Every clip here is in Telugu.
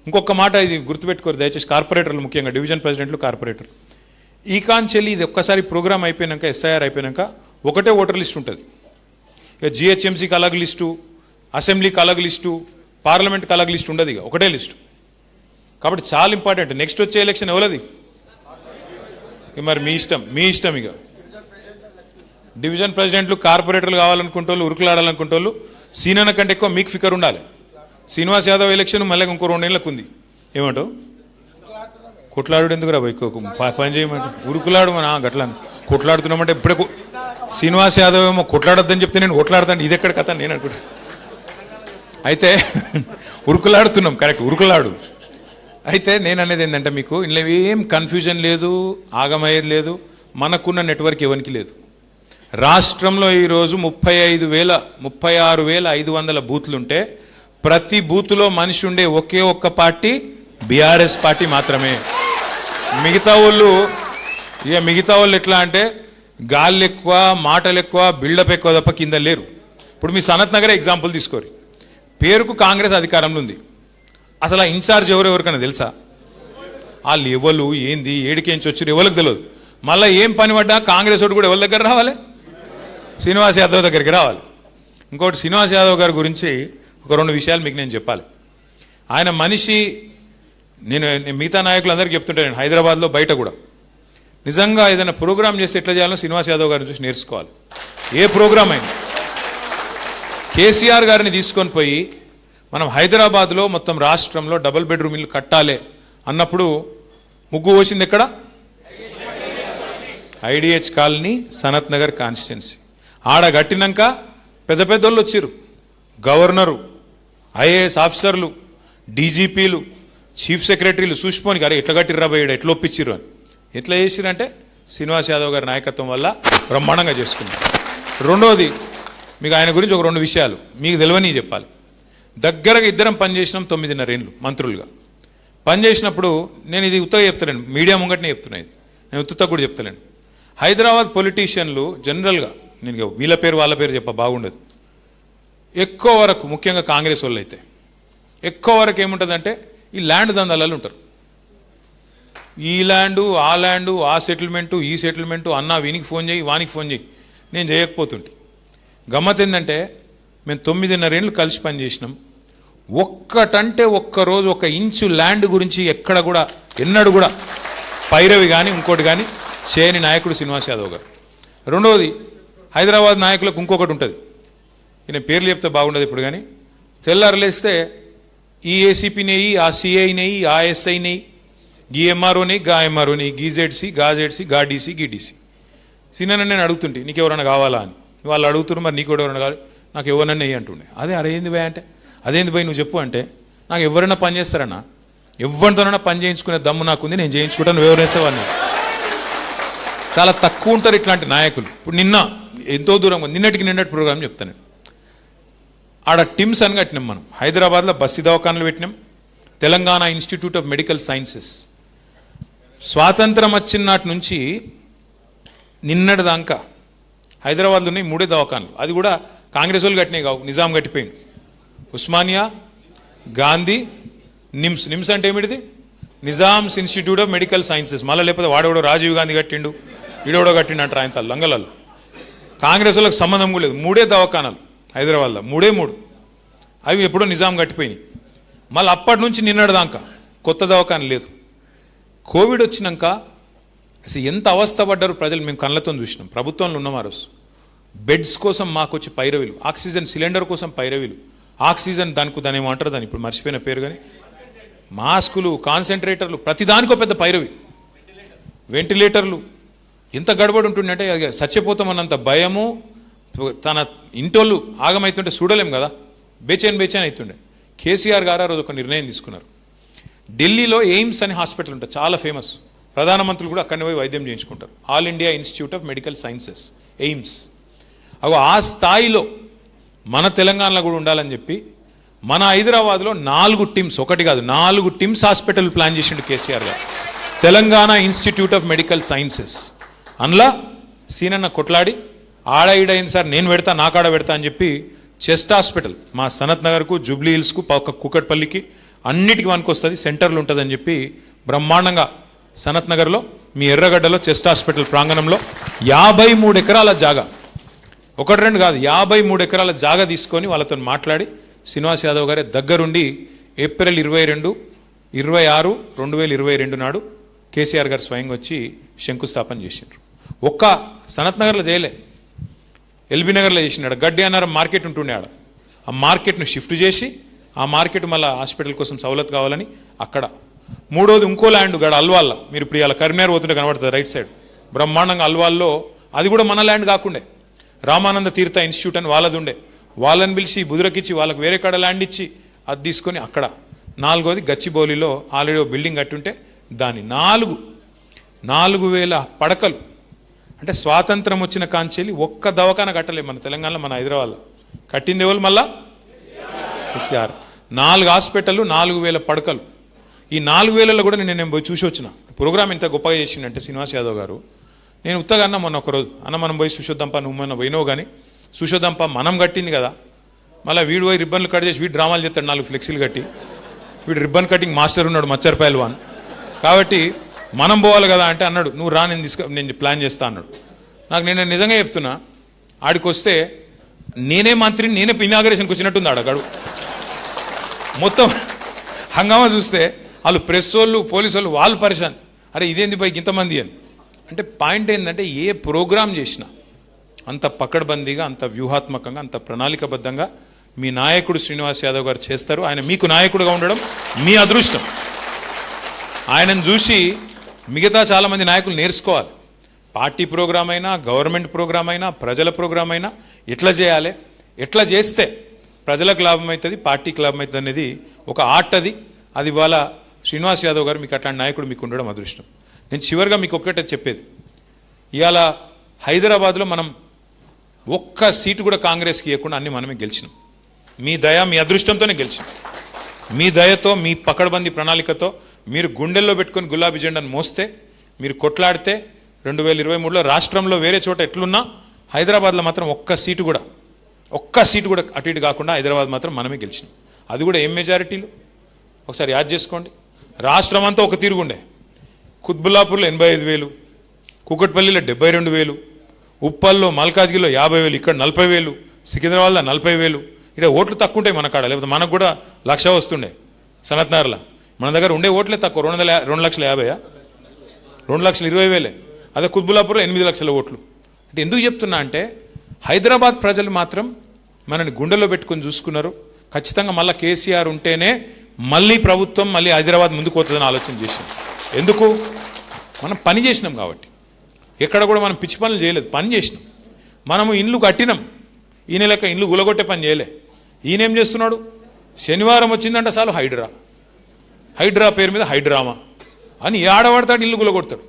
ఇంకొక మాట ఇది గుర్తుపెట్టుకోరు దయచేసి, కార్పొరేటర్లు ముఖ్యంగా డివిజన్ ప్రెసిడెంట్లు కార్పొరేటర్ ఈ కాంచెల్లి ఇది ఒక్కసారి ప్రోగ్రామ్ అయిపోయాక ఎస్ఐఆర్ అయిపోయాక ఒకటే ఓటర్ లిస్ట్ ఉంటుంది. ఇక జిహెచ్ఎంసీకి అలాగ లిస్టు, అసెంబ్లీకి అలాగ లిస్టు, పార్లమెంట్కి అలాగ లిస్ట్ ఉండదు, ఇక ఒకటే లిస్టు. కాబట్టి చాలా ఇంపార్టెంట్. నెక్స్ట్ వచ్చే ఎలక్షన్ ఎవరది మరి మీ ఇష్టం. ఇక డివిజన్ ప్రెసిడెంట్లు కార్పొరేటర్లు కావాలనుకుంటోళ్ళు, ఉరుకులాడాలనుకుంటోళ్ళు సీనన్న కంటే ఎక్కువ మీకు ఫికర్ ఉండాలి. శ్రీనివాస్ యాదవ్ ఎలక్షన్ మళ్ళీ ఇంకో 2 నెలలకు ఉంది. ఏమంటావు? కొట్లాడు ఎందుకు రా పని చేయమంటే ఉరుకులాడు మన గట్లా కొట్లాడుతున్నామంటే ఇప్పుడే శ్రీనివాస్ యాదవ్ ఏమో కొట్లాడొద్దని చెప్తే నేను కొట్లాడతాను, ఇది ఎక్కడ కథ నేను అనుకుంటా. అయితే ఉరుకులాడుతున్నాం, కరెక్ట్, ఉరుకులాడు. అయితే నేను అనేది ఏంటంటే మీకు ఇందులో ఏం కన్ఫ్యూజన్ లేదు, ఆగమయ్యేది లేదు. మనకున్న నెట్వర్క్ ఎవరికి లేదు. రాష్ట్రంలో ఈరోజు 36,500 బూత్లుంటే ప్రతి బూత్లో మనిషి ఉండే ఒకే ఒక్క పార్టీ బీఆర్ఎస్ పార్టీ మాత్రమే. మిగతా వాళ్ళు ఎట్లా అంటే గాళ్ళు ఎక్కువ, మాటలు ఎక్కువ, బిల్డప్ ఎక్కువ తప్ప కింద లేరు. ఇప్పుడు మీ సనత్ నగర్ ఎగ్జాంపుల్ తీసుకోరు. పేరుకు కాంగ్రెస్ అధికారంలో ఉంది, అసలు ఆ ఇన్ఛార్జ్ ఎవరెవరికైనా తెలుసా? వాళ్ళు ఎవరు ఏంది ఏడికేంచి వచ్చారు ఎవరికి తెలియదు. మళ్ళీ ఏం పని పడ్డా కాంగ్రెస్ వాడు కూడా ఎవరి దగ్గర రావాలి? శ్రీనివాస్ యాదవ్ దగ్గరికి రావాలి. ఇంకోటి శ్రీనివాస్ యాదవ్ గారి గురించి ఒక 2 విషయాలు మీకు నేను చెప్పాలి. ఆయన మనిషి, నేను మిగతా నాయకులందరికీ చెప్తుంటే నేను హైదరాబాద్లో బయట కూడా నిజంగా ఏదైనా ప్రోగ్రామ్ చేస్తే ఎట్లా చేయాలో శ్రీనివాస్ యాదవ్ గారిని చూసి నేర్చుకోవాలి. ఏ ప్రోగ్రామ్ అయినా కేసీఆర్ గారిని తీసుకొని పోయి మనం హైదరాబాద్లో మొత్తం రాష్ట్రంలో డబుల్ బెడ్రూమ్ ఇల్లు కట్టాలి అన్నప్పుడు ముగ్గు పోసింది ఎక్కడ? IDH colony, Sanath Nagar constituency. ఆడ కట్టినాక పెద్ద పెద్దోళ్ళు వచ్చారు, గవర్నరు, ఐఏఎస్ ఆఫీసర్లు, డీజీపీలు, చీఫ్ సెక్రటరీలు చూసిపోనికి అరే ఎట్లా కట్టిర్రా బయట ఎట్లా ఒప్పించారు అని. ఎట్లా చేసిరంటే శ్రీనివాస్ యాదవ్ గారి నాయకత్వం వల్ల బ్రహ్మాండంగా చేసుకున్నారు. రెండోది మీకు ఆయన గురించి ఒక 2 విషయాలు మీకు తెలియని చెప్పాలి. దగ్గరగా ఇద్దరం పనిచేసినాం 9.5 ఏళ్ళు మంత్రులుగా. పనిచేసినప్పుడు నేను ఇది ఉత్తగా చెప్తలేను, మీడియా ముంగటనే చెప్తున్నాను, నేను ఉత్తగా కూడా చెప్తలేను. హైదరాబాద్ పొలిటీషియన్లు జనరల్గా నేను వీళ్ళ పేరు వాళ్ళ పేరు చెప్ప బాగుండదు. ఎక్కువ వరకు ముఖ్యంగా కాంగ్రెస్ వాళ్ళు అయితే ఎక్కువ వరకు ఏముంటుందంటే ఈ ల్యాండ్ దందాలలో ఉంటారు. ఈ ల్యాండు, ఆ ల్యాండు, ఆ సెటిల్మెంటు, ఈ సెటిల్మెంటు, అన్న వీనికి ఫోన్ చేయి, వానికి ఫోన్ చేయి, నేను చేయకపోతుంటే. గమ్మత్ ఏంటంటే మేము 9.5 ఏళ్ళు కలిసి పనిచేసినాం. ఒక్కటంటే ఒక్కరోజు 1 ఇంచు ల్యాండ్ గురించి ఎక్కడ కూడా ఎన్నడూ కూడా పైరవి కానీ ఇంకోటి కానీ చేయని నాయకుడు శ్రీనివాస్ యాదవ్ గారు. రెండవది హైదరాబాద్ నాయకులకు ఇంకొకటి ఉంటుంది, నేను పేర్లు చెప్తే బాగుండదు ఇప్పుడు, కానీ తెల్లారలేస్తే ఈ ఏసీపీ నెయ్యి, ఆ సిఐ నెయ్యి, ఆ ఎస్ఐ నెయ్యి, గీ ఎంఆర్ఓ నెయ్యి, గా ఎంఆర్ఓ నెయ్యి, గీజెడ్సీ, గా జెడ్సీ, గా డీసీ, గీ డీసీ. సీనన్న నేను అడుగుతుంటే నీకు ఎవరైనా కావాలా అని, వాళ్ళు అడుగుతున్నారు మరి నీకు ఎవరైనా కావాలి, నాకు ఎవరైనా నెయ్యి అంటుండే. అదే అరేంది భయ అంటే అదేంది భయ నువ్వు చెప్పు అంటే, నాకు ఎవరైనా పని చేస్తారన్నా, ఎవరితోనైనా పని చేయించుకునే దమ్ము నాకుంది, నేను చేయించుకుంటాను, నువ్వు ఎవరైతే వాళ్ళని. చాలా తక్కువ ఉంటారు ఇట్లాంటి నాయకులు. ఇప్పుడు నిన్న ఎంతో దూరం నిన్నటి ప్రోగ్రాం చెప్తాను. ఆడ టిమ్స్ అని కట్టినాం మనం హైదరాబాద్లో, బస్సు దవాఖానలు పెట్టినాం. Telangana institute of medical sciences స్వాతంత్రం వచ్చిన నాటి నుంచి నిన్నటి దాకా హైదరాబాద్లో ఉన్నాయి 3 దవాఖానలు. అది కూడా కాంగ్రెస్ వాళ్ళు కట్టినాయి కావు, నిజాం కట్టిపోయింది. ఉస్మానియా, గాంధీ, నిమ్స్. నిమ్స్ అంటే ఏమిటిది? Nizam's institute of medical sciences. మళ్ళీ లేకపోతే వాడెవడో రాజీవ్ గాంధీ కట్టిండు, ఈడెవడో కట్టిండు అంటారు ఆయన లంగలాలు. కాంగ్రెస్ వాళ్ళకి సంబంధం కూడా లేదు. 3 దవాఖానాలు హైదరాబాద్లో, 3 అవి ఎప్పుడో నిజాం కట్టిపోయినాయి. మళ్ళీ అప్పటి నుంచి నిన్నటి దాకా కొత్త దవాఖాన లేదు. కోవిడ్ వచ్చినాక అసలు ఎంత అవస్థపడ్డారు ప్రజలు, మేము కళ్ళతో చూసినాం. ప్రభుత్వంలో ఉన్నమా రోజు బెడ్స్ కోసం మాకు వచ్చి పైరవీలు, ఆక్సిజన్ సిలిండర్ కోసం పైరవీలు, ఆక్సిజన్ దాని ఏమంటారు దాన్ని ఇప్పుడు మర్చిపోయిన పేరు, కానీ మాస్కులు, కాన్సన్ట్రేటర్లు, ప్రతిదానికో పెద్ద పైరవి, వెంటిలేటర్లు. ఎంత గడబడి ఉంటుండే, చచ్చిపోతామన్నంత భయము. తన ఇంటోళ్ళు ఆగమవుతుంటే చూడలేం కదా, బేచైన్ అవుతుండే. కేసీఆర్ గారు ఆ రోజు ఒక నిర్ణయం తీసుకున్నారు. ఢిల్లీలో ఎయిమ్స్ అనే హాస్పిటల్ ఉంటుంది, చాలా ఫేమస్. ప్రధానమంత్రులు కూడా అక్కడిని పోయి వైద్యం చేయించుకుంటారు. All India institute of medical sciences, AIIMS. ఆ స్థాయిలో మన తెలంగాణలో కూడా ఉండాలని చెప్పి మన హైదరాబాద్లో 4 టీమ్స్, ఒకటి కాదు 4 టీమ్స్ హాస్పిటల్ ప్లాన్ చేసిండు కేసీఆర్ గారు. Telangana institute of medical sciences అందులో సీనన్న కొట్లాడి ఆడ ఈడైంది సార్, నేను పెడతా, నాకాడ పెడతా అని చెప్పి చెస్ట్ హాస్పిటల్ మా సనత్ నగర్కు, జూబ్లీ హిల్స్కు, కుకట్పల్లికి అన్నిటికీ వస్తుంది, సెంటర్లు ఉంటుందని చెప్పి బ్రహ్మాండంగా సనత్ నగర్లో మీ ఎర్రగడ్డలో చెస్ట్ హాస్పిటల్ ప్రాంగణంలో 53 ఎకరాల జాగా, ఒకటి రెండు కాదు 53 ఎకరాల జాగా తీసుకొని వాళ్ళతో మాట్లాడి శ్రీనివాస్ యాదవ్ గారే దగ్గరుండి ఏప్రిల్ 26, 2022 నాడు కేసీఆర్ గారు స్వయంగా వచ్చి శంకుస్థాపన చేసిండ్రు. ఒక్క సనత్ నగర్లో చేయలే, ఎల్బీ నగర్లో చేసినాడు. గడ్డి అన్నారం మార్కెట్ ఉంటుండే ఆడ, ఆ మార్కెట్ను షిఫ్ట్ చేసి ఆ మార్కెట్ మళ్ళీ హాస్పిటల్ కోసం సౌలత్ కావాలని అక్కడ. మూడోది ఇంకో ల్యాండ్ గడ అల్వాల్లో, మీరు ఇప్పుడు ఇలా కరీంనగర్ పోతుంటే కనబడుతుంది రైట్ సైడ్ బ్రహ్మాండంగా అల్వాల్లో, అది కూడా మన ల్యాండ్ కాకుండే రామానంద తీర్థ ఇన్స్టిట్యూట్ అని వాళ్ళది ఉండే, వాళ్ళని పిలిచి బుదురకిచ్చి వాళ్ళకి వేరే కాడ ల్యాండ్ ఇచ్చి అది తీసుకొని అక్కడ. నాలుగోది గచ్చిబౌలిలో ఆల్రెడీ బిల్డింగ్ కట్టుంటే దాని 4,000 పడకలు, అంటే స్వాతంత్రం వచ్చిన కాంచెల్లి ఒక్క దవాఖాన కట్టలేదు మన తెలంగాణలో, మన హైదరాబాద్లో కట్టింది ఎవరు మళ్ళా కేసీఆర్. 4 హాస్పిటళ్ళు, 4,000 పడకలు. ఈ 4,000లో కూడా నేను పోయి చూసి వచ్చిన. ప్రోగ్రామ్ ఇంత గొప్పగా చేసిండంటే శ్రీనివాస్ యాదవ్ గారు, నేను ఉత్తగా అన్న మొన్న ఒకరోజు అన్న మనం పోయి చూసొద్దాంపా, నువ్వు మొన్న పోయినావు కానీ చూసొద్దాంపా, మనం కట్టింది కదా, మళ్ళీ వీడు పోయి రిబ్బన్లు కట్ చేసి వీడు డ్రామాలు చేస్తాడు 4 ఫ్లెక్సీలు కట్టి, వీడు రిబ్బన్ కటింగ్ మాస్టర్ ఉన్నాడు మచ్చర్ పైల్వాన్, కాబట్టి మనం పోవాలి కదా అంటే అన్నాడు నువ్వు రా, నేను ప్లాన్ చేస్తా అన్నాడు. నాకు నేను నిజంగా చెప్తున్నా, ఆడికి వస్తే నేనే మంత్రిని నేనే ఇనాగరేషన్కి వచ్చినట్టుంది ఆడగాడు. మొత్తం హంగామా చూస్తే వాళ్ళు ప్రెస్ వాళ్ళు పోలీసు వాళ్ళు వాళ్ళు పరిశాన్, అరే ఇదేంది పైకి ఇంతమంది అని. అంటే పాయింట్ ఏంటంటే ఏ ప్రోగ్రాం చేసినా అంత పకడ్బందీగా, అంత వ్యూహాత్మకంగా, అంత ప్రణాళికబద్ధంగా మీ నాయకుడు శ్రీనివాస్ యాదవ్ గారు చేస్తారు. ఆయన మీకు నాయకుడుగా ఉండడం మీ అదృష్టం. ఆయనను చూసి మిగతా చాలామంది నాయకులు నేర్చుకోవాలి. పార్టీ ప్రోగ్రాం అయినా, గవర్నమెంట్ ప్రోగ్రాం అయినా, ప్రజల ప్రోగ్రాం అయినా ఎట్లా చేయాలి, ఎట్లా చేస్తే ప్రజలకు లాభం అవుతుంది, పార్టీకి లాభం అవుతుంది అనేది ఒక ఆర్ట్. అది ఇవాళ శ్రీనివాస్ యాదవ్ గారు మీకు అట్లాంటి నాయకుడు మీకు ఉండడం అదృష్టం. నేను చివరిగా మీకు ఒక్కటే చెప్పేది, ఇవాళ హైదరాబాద్లో మనం ఒక్క సీటు కూడా కాంగ్రెస్కి ఇవ్వకుండా అన్ని మనమే గెలిచినాం. మీ దయ, మీ అదృష్టంతోనే గెలిచినాం. మీ దయతో, మీ పకడ్బందీ ప్రణాళికతో మీరు గుండెల్లో పెట్టుకొని గులాబీ జెండాను మోస్తే, మీరు కొట్లాడితే 2023లో రాష్ట్రంలో వేరే చోట ఎట్లున్నా హైదరాబాద్లో మాత్రం ఒక్క సీటు కూడా అటు ఇటు కాకుండా హైదరాబాద్ మాత్రం మనమే గెలిచినాం. అది కూడా ఏం మెజారిటీలు ఒకసారి యాద్ చేసుకోండి. రాష్ట్రం అంతా ఒక తీరుగుండే, కుత్బుల్లాపూర్లో 85,000, కూకట్పల్లిలో 72,000, ఉప్పల్లో మల్కాజ్గిరిలో 50,000, ఇక్కడ 40,000, సికింద్రాబాద్లో 40,000. ఇక్కడ ఓట్లు తక్కువ ఉంటాయి మన కాడ, లేకపోతే మనకు కూడా 1,00,000 వస్తుండే. సనత్ నగర్లో మన దగ్గర ఉండే ఓట్లే తక్కువ, 2,50,000, 2,20,000. అదే కుత్బుల్లాపూర్లో 8 లక్షల ఓట్లు. అంటే ఎందుకు చెప్తున్నా అంటే హైదరాబాద్ ప్రజలు మాత్రం మనని గుండెలో పెట్టుకొని చూసుకున్నారు. ఖచ్చితంగా మళ్ళీ కేసీఆర్ ఉంటేనే మళ్ళీ ప్రభుత్వం మళ్ళీ హైదరాబాద్ ముందుకు పోతుందని ఆలోచన చేసాం. ఎందుకు? మనం పని చేసినాం కాబట్టి. ఎక్కడ కూడా మనం పిచ్చి పనులు చేయలేదు, పని చేసినాం. మనము ఇండ్లు కట్టినాం, ఈయన లెక్క ఇండ్లు గులగొట్టే పని చేయలే. ఈయనేం చేస్తున్నాడు, శనివారం వచ్చిందంటే చాలు హైడ్రా పేరు మీద హైడ్రామా అని ఆడబడతాడు, ఇల్లు గులగొడతాడు.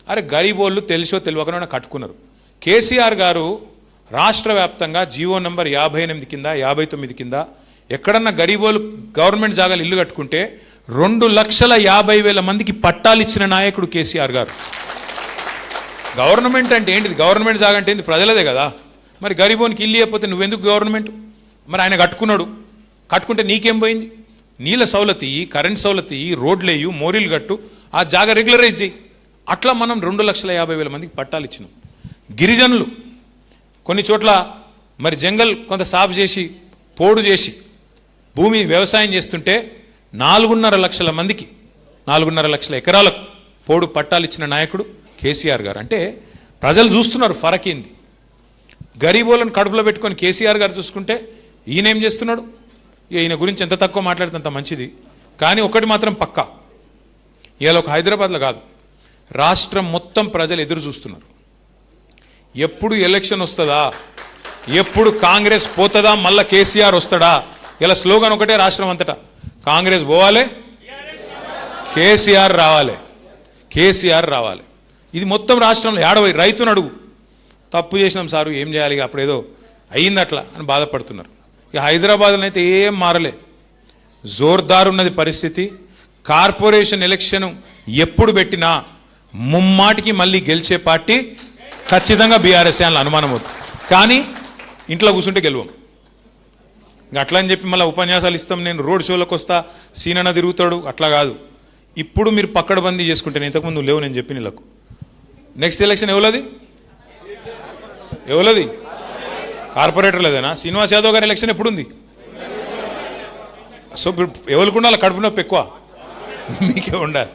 అరే గరీబోళ్ళు తెలుసో తెలియకనే కట్టుకున్నారు. కేసీఆర్ గారు రాష్ట్ర వ్యాప్తంగా జీవో నంబర్ 58 కింద 59 కింద ఎక్కడన్నా గరీబోళ్ళు గవర్నమెంట్ జాగాలు ఇల్లు కట్టుకుంటే 2,50,000 మందికి పట్టాలు ఇచ్చిన నాయకుడు కేసీఆర్ గారు. గవర్నమెంట్ అంటే ఏంటిది? గవర్నమెంట్ జాగా అంటే ఏంటి? ప్రజలదే కదా. మరి గరీబోనికి ఇల్లు ఇవ్వకపోతే నువ్వెందుకు గవర్నమెంట్? మరి ఆయన కట్టుకున్నాడు, కట్టుకుంటే నీకేం పోయింది? నీళ్ళ సౌలతి, కరెంట్ సౌలతి, రోడ్లేయు, మోరీలు కట్టు, ఆ జాగా రెగ్యులరైజ్ చేయి. అట్లా మనం 2,50,000 మందికి పట్టాలు ఇచ్చినాం. గిరిజనులు కొన్ని చోట్ల మరి జంగల్ కొంత సాఫ్ చేసి పోడు చేసి భూమి వ్యవసాయం చేస్తుంటే 4.5 లక్షల మందికి 4.5 లక్షల ఎకరాలకు పోడు పట్టాలు ఇచ్చిన నాయకుడు కేసీఆర్ గారు. అంటే ప్రజలు చూస్తున్నారు ఫరక్ ఏంది. గరీబోళ్ళను కడుపులో పెట్టుకొని కేసీఆర్ గారు చూసుకుంటే ఈయనేం చేస్తున్నాడు? ఈయన గురించి ఎంత తక్కువ మాట్లాడితే అంత మంచిది. కానీ ఒకటి మాత్రం పక్కా, ఇవాళ ఒక హైదరాబాద్లో కాదు, రాష్ట్రం మొత్తం ప్రజలు ఎదురు చూస్తున్నారు. ఎప్పుడు ఎలక్షన్ వస్తుందా, ఎప్పుడు కాంగ్రెస్ పోతుందా, మళ్ళా కేసీఆర్ వస్తాడా? ఇలా స్లోగన్ ఒకటే రాష్ట్రం అంతటా, కాంగ్రెస్ పోవాలి, కేసీఆర్ రావాలి, కేసీఆర్ రావాలి. ఇది మొత్తం రాష్ట్రంలో ఏడవై. రైతును అడుగు, తప్పు చేసినాం సారు ఏం చేయాలి, అప్పుడేదో అయ్యింది అట్లా అని బాధపడుతున్నారు. ఇక హైదరాబాద్లో అయితే ఏం మారలే, జోర్దార్ ఉన్నది పరిస్థితి. కార్పొరేషన్ ఎలక్షన్ ఎప్పుడు పెట్టినా ముమ్మాటికి మళ్ళీ గెలిచే పార్టీ ఖచ్చితంగా బీఆర్ఎస్ అని అనుమానం అవుతుంది. కానీ ఇంట్లో కూర్చుంటే గెలవం. ఇంకా అట్లా అని చెప్పి మళ్ళీ ఉపన్యాసాలు ఇస్తాం, నేను రోడ్ షోలకు వస్తా, సీనన్న తిరుగుతాడు, అట్లా కాదు. ఇప్పుడు మీరు పక్కడబందీ చేసుకుంటే, నేను ఇంతకుముందు లేవు నేను చెప్పిన వీళ్ళకు. నెక్స్ట్ ఎలక్షన్ ఎవలది? కార్పొరేటర్ లేదేనా? శ్రీనివాస్ యాదవ్ గారి ఎలక్షన్ ఎప్పుడుంది? సో ఎవరికి ఉండాలి కడుపు నొప్పి ఎక్కువ? మీకే ఉండాలి.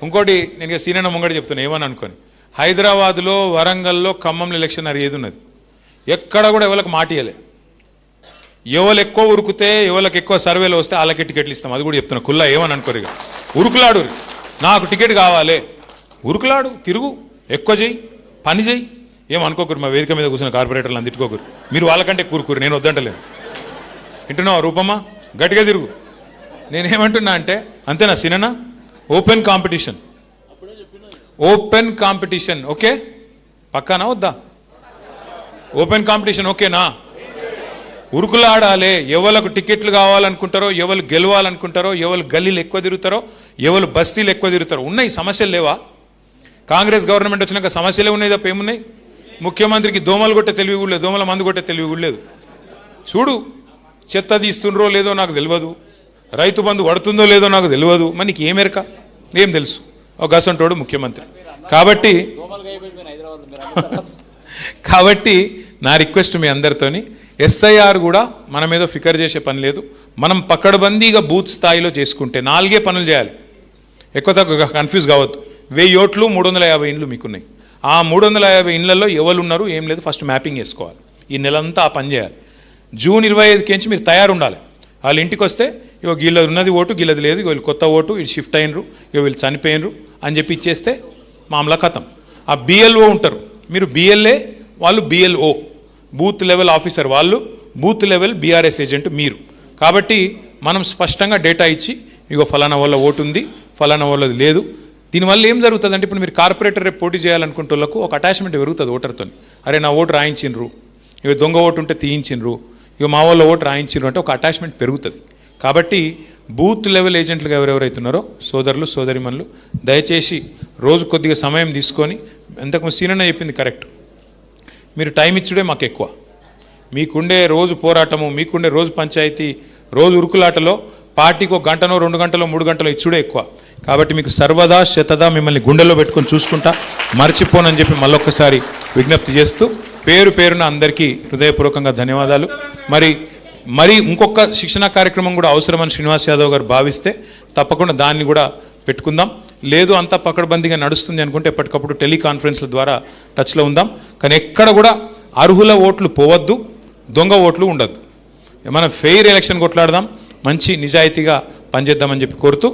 ఇంకోటి నేను సీనన్న ముంగడి చెప్తాను, ఏమని అనుకోని, హైదరాబాద్లో, వరంగల్లో, ఖమ్మంలో ఎలక్షన్ అది ఏది ఉన్నది, ఎక్కడ కూడా ఎవరికి మాట ఇవ్వలే. ఎవరు ఎక్కువ ఉరుకుతే, ఎవరికి ఎక్కువ సర్వేలు వస్తే వాళ్ళకి టికెట్లు ఇస్తాం. అది కూడా చెప్తున్నా కుల్లా, ఏమని అనుకోరు. ఇక ఉరుకులాడు, నాకు టికెట్ కావాలి, ఉరుకులాడు, తిరుగు, ఎక్కువ చెయ్యి, పని చెయ్యి, ఏమనుకోకరు. మా వేదిక మీద కూర్చున్న కార్పొరేటర్లు అందిట్టుకోకరు, మీరు వాళ్ళకంటే కూరుకురు, నేను వద్దంటలేను. వింటున్నావా రూపమ్మా? గట్టిగా తిరుగు. నేనేమంటున్నా అంటే, అంతేనా సినన్నా? ఓపెన్ కాంపిటీషన్, ఓకే పక్కానా వద్దా? ఓపెన్ కాంపిటీషన్ ఓకేనా? ఉరుకులాడాలి. ఎవరికి టికెట్లు కావాలనుకుంటారో, ఎవరు గెలవాలనుకుంటారో, ఎవరు గల్లీలు ఎక్కువ తిరుగుతారో, ఎవరు బస్తీలు ఎక్కువ తిరుగుతారో. ఉన్నాయి సమస్యలు లేవా? కాంగ్రెస్ గవర్నమెంట్ వచ్చినాక సమస్యలే ఉన్నాయి తప్ప ఏమున్నాయి? ముఖ్యమంత్రికి దోమలు కొట్టే తెలివి కూడా లేదు, దోమల మందు కొట్టే తెలివి కూడా లేదు. చూడు, చెత్త తీస్తుండ్రో లేదో నాకు తెలియదు, రైతు బంధు పడుతుందో లేదో నాకు తెలియదు, మరి నీకు ఏమెరక? ఏం తెలుసు? ఒక గసంటోడు ముఖ్యమంత్రి. కాబట్టి నా రిక్వెస్ట్ మీ అందరితోని, ఎస్ఐఆర్ కూడా మన మీద ఫికర్ చేసే పని లేదు. మనం పక్కడబందీగా బూత్ స్థాయిలో చేసుకుంటే 4 పనులు చేయాలి. ఎక్కువ తక్కువ కన్ఫ్యూజ్ కావద్దు. 1000 ఓట్లు, 350 ఇండ్లు మీకున్నాయి. ఆ 350 ఇండ్లలో ఎవరు ఉన్నారు ఏం లేదు ఫస్ట్ మ్యాపింగ్ చేసుకోవాలి. ఈ నెలంతా ఆ పని చేయాలి. జూన్ 25కి మీరు తయారు ఉండాలి. వాళ్ళ ఇంటికి వస్తే ఇగో వీళ్ళది ఉన్నది ఓటు, వీళ్ళది లేదు, వీళ్ళు కొత్త ఓటు, వీళ్ళు షిఫ్ట్ అయినరు, ఇగో వీళ్ళు చనిపోయినరు అని చెప్పి ఇచ్చేస్తే మామూలు కథం. ఆ బిఎల్ఓ ఉంటారు, మీరు బిఎల్ఏ, వాళ్ళు బిఎల్ఓ, బూత్ లెవెల్ ఆఫీసర్ వాళ్ళు, బూత్ లెవెల్ బీఆర్ఎస్ ఏజెంట్ మీరు. కాబట్టి మనం స్పష్టంగా డేటా ఇచ్చి, ఇగో ఫలానా వాళ్ళ ఓటు ఉంది, ఫలానా వాళ్ళది లేదు. దీనివల్ల ఏం జరుగుతుంది అంటే, ఇప్పుడు మీరు కార్పొరేటర్ రేపు పోటీ చేయాలనుకుంటే వాళ్ళకు ఒక అటాచ్మెంట్ పెరుగుతుంది ఓటర్తో. అరే నా ఓటు రాయించిండ్రు, ఇక దొంగ ఓటు ఉంటే తీయించిండ్రు, ఇక మా వాళ్ళ ఓటు రాయించిండ్రు అంటే ఒక అటాచ్మెంట్ పెరుగుతుంది. కాబట్టి బూత్ లెవెల్ ఏజెంట్లుగా ఎవరెవరైతున్నారో సోదరులు సోదరిమణులు, దయచేసి రోజు కొద్దిగా సమయం తీసుకొని, ఇంతకుముందు సీనన్న చెప్పింది కరెక్ట్, మీరు టైం ఇచ్చుడే మాకు ఎక్కువ. మీకుండే రోజు పోరాటము, మీకుండే రోజు పంచాయతీ, రోజు ఉరుకులాటలో పార్టీకి 1 గంటనో 2 గంటలో 3 గంటలో ఇచ్చుడే ఎక్కువ. కాబట్టి మీకు సర్వదా శతదా మిమ్మల్ని గుండెల్లో పెట్టుకొని చూసుకుంటా, మర్చిపోనని చెప్పి మళ్ళొక్కసారి విజ్ఞప్తి చేస్తూ, పేరు పేరున అందరికీ హృదయపూర్వకంగా ధన్యవాదాలు. మరి ఇంకొక శిక్షణా కార్యక్రమం కూడా అవసరమని శ్రీనివాస్ యాదవ్ గారు భావిస్తే తప్పకుండా దాన్ని కూడా పెట్టుకుందాం. లేదు అంతా పకడ్బందీగా నడుస్తుంది అనుకుంటే ఎప్పటికప్పుడు టెలికాన్ఫరెన్స్ల ద్వారా టచ్లో ఉందాం. కానీ ఎక్కడ కూడా అర్హుల ఓట్లు పోవద్దు, దొంగ ఓట్లు ఉండద్దు. మనం ఫెయిర్ ఎలక్షన్ కొట్లాడదాం, మంచి నిజాయితీగా పనిచేద్దామని చెప్పి కోరుతూ